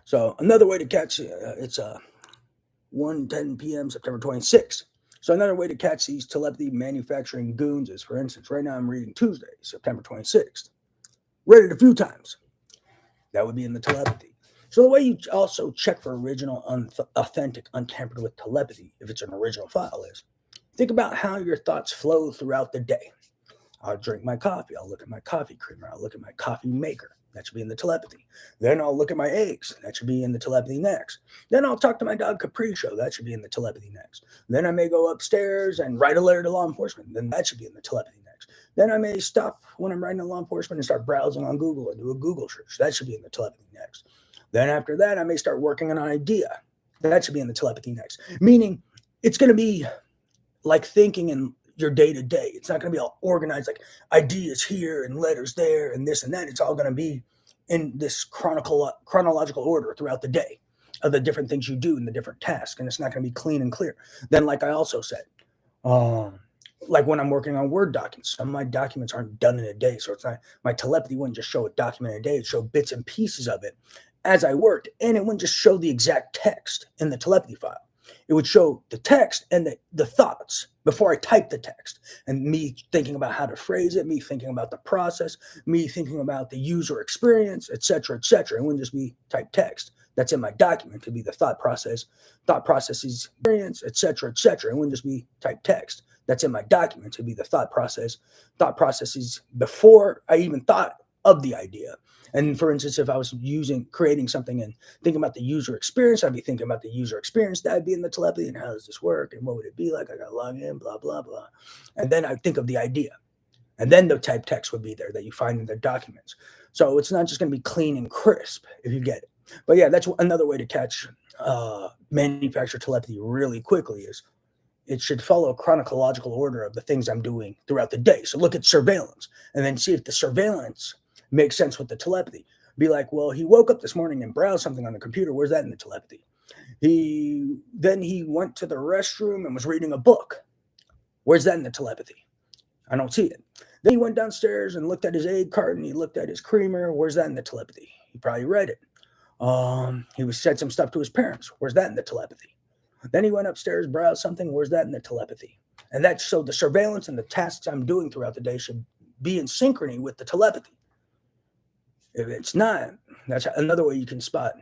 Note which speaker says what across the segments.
Speaker 1: So another way to catch it's 1:10 p.m. September 26th. So another way to catch these telepathy manufacturing goons is, for instance, right now I'm reading Tuesday, September 26th. Read it a few times. That would be in the telepathy. So the way you also check for original, authentic, untampered with telepathy, if it's an original file, is think about how your thoughts flow throughout the day. I'll drink my coffee. I'll look at my coffee creamer. I'll look at my coffee maker. That should be in the telepathy. Then I'll look at my eggs. That should be in the telepathy next. Then I'll talk to my dog Capriccio. That should be in the telepathy next. Then I may go upstairs and write a letter to law enforcement. Then that should be in the telepathy next. Then I may stop when I'm writing to law enforcement and start browsing on Google and do a Google search. That should be in the telepathy next. Then after that, I may start working on an idea. That should be in the telepathy next. Meaning it's going to be like thinking in your day to day. It's not going to be all organized like ideas here and letters there and this and that. It's all going to be in this chronological order throughout the day of the different things you do and the different tasks. And it's not going to be clean and clear. Then, like I also said, like when I'm working on Word documents, some of my documents aren't done in a day. So it's not, my telepathy wouldn't just show a document in a day. It'd show bits and pieces of it as I worked. And it wouldn't just show the exact text in the telepathy file. It would show the text and the thoughts before I typed the text, and me thinking about how to phrase it, me thinking about the process, me thinking about the user experience, etc., etc. It wouldn't just be typed text that's in my document. It could be the thought processes, experience, etc., etc. It wouldn't just be typed text that's in my document. It would be the thought processes before I even thought of the idea. And for instance, if I was creating something and thinking about the user experience, I'd be thinking about the user experience that'd be in the telepathy and how does this work and what would it be like? I got to log in, blah, blah, blah. And then I'd think of the idea. And then the type text would be there that you find in the documents. So it's not just going to be clean and crisp if you get it. But yeah, that's another way to catch manufactured telepathy really quickly is it should follow a chronological order of the things I'm doing throughout the day. So look at surveillance and then see if the surveillance makes sense with the telepathy. Be like, well, he woke up this morning and browsed something on the computer. Where's that in the telepathy? He went to the restroom and was reading a book. Where's that in the telepathy? I don't see it. Then he went downstairs and looked at his egg carton. He looked at his creamer. Where's that in the telepathy? He probably read it. He said some stuff to his parents. Where's that in the telepathy? Then he went upstairs, browsed something. Where's that in the telepathy? And that's so the surveillance and the tasks I'm doing throughout the day should be in synchrony with the telepathy. If it's not, that's another way you can spot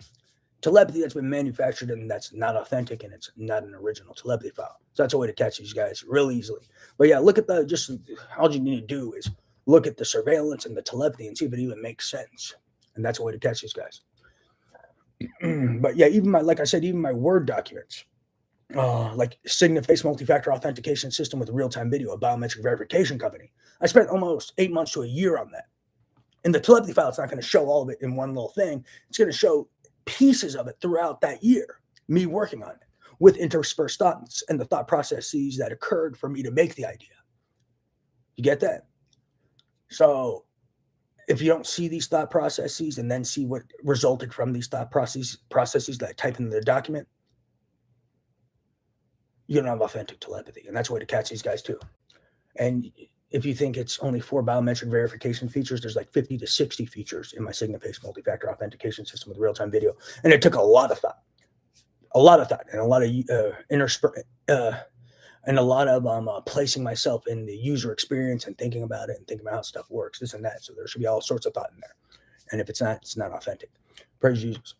Speaker 1: telepathy that's been manufactured and that's not authentic and it's not an original telepathy file. So that's a way to catch these guys real easily. But yeah, look at all you need to do is look at the surveillance and the telepathy and see if it even makes sense. And that's a way to catch these guys. But yeah, even my Word documents, like Signiface multi-factor authentication system with real-time video, a biometric verification company. I spent almost 8 months to a year on that. In the telepathy file, it's not going to show all of it in one little thing. It's going to show pieces of it throughout that year, me working on it with interspersed thoughts and the thought processes that occurred for me to make the idea. You get that? So if you don't see these thought processes and then see what resulted from these thought processes that I type into the document, you don't have authentic telepathy. And that's a way to catch these guys too. And if you think it's only 4 biometric verification features, there's like 50 to 60 features in my Signiface multi-factor authentication system with real-time video. And it took a lot of thought, and a lot of placing myself in the user experience and thinking about it and thinking about how stuff works, this and that. So there should be all sorts of thought in there. And if it's not, it's not authentic. Praise Jesus.